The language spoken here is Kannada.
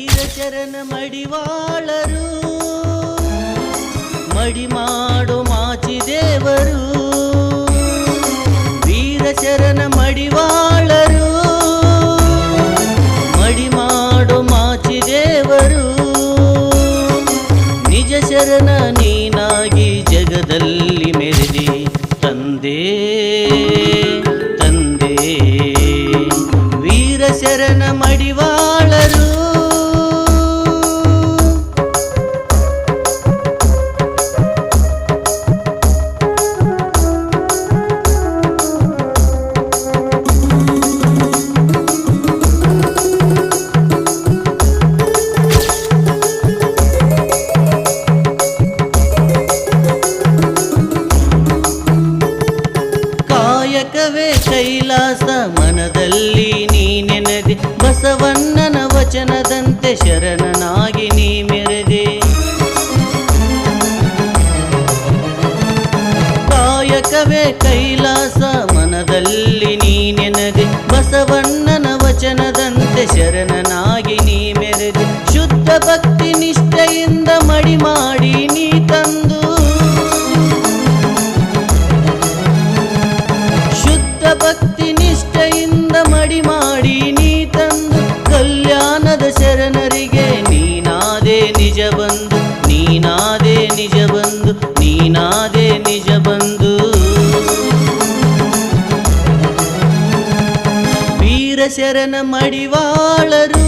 ವೀರಶರಣ ಮಡಿವಾಳರು ಮಡಿಮಾಡು ಮಾಚಿದೇವರು ವೀರಶರಣ ಮಡಿವಾಳರು ಮಡಿಮಾಡು ಮಾಚಿದೇವರು ನಿಜ ಶರಣ ನೀನಾಗಿ ಜಗದಲ್ಲಿ ಮೆರೆದಿ ತಂದೆ ತಂದೆ ವೀರಶರಣ ಮಡಿವಾಳರು ಕಾಯಕವೇ ಕೈಲಾಸ ಮನದಲ್ಲಿ ನೀ ನೆನೆದೆ ಬಸವಣ್ಣನ ವಚನದಂತೆ ಶರಣನಾಗಿ ನೀ ಮೆರೆದೆ ಕಾಯಕವೇ ಕೈಲಾಸ ಮನದಲ್ಲಿ ನೀ ನೆನೆದೆ ಬಸವಣ್ಣನ ವಚನದಂತೆ ಶರಣನಾಗಿ ನೀ ಮೆರೆದೆ ಶುದ್ಧ ಭಕ್ತಿ ನಿಷ್ಠೆಯಿಂದ ಮಡಿ ಮಾಡಿ ನೀ ತಂದು ಭಕ್ತಿ ನಿಷ್ಠೆಯಿಂದ ಮಡಿ ಮಾಡಿ ನೀ ತಂದು ಕಲ್ಯಾಣದ ಶರಣರಿಗೆ ನೀನಾದೆ ನಿಜ ಬಂಧು ನೀನಾದೆ ನಿಜ ಬಂಧು ನೀನಾದೆ ನಿಜ ಬಂಧು ವೀರಶರಣ ಮಡಿವಾಳರು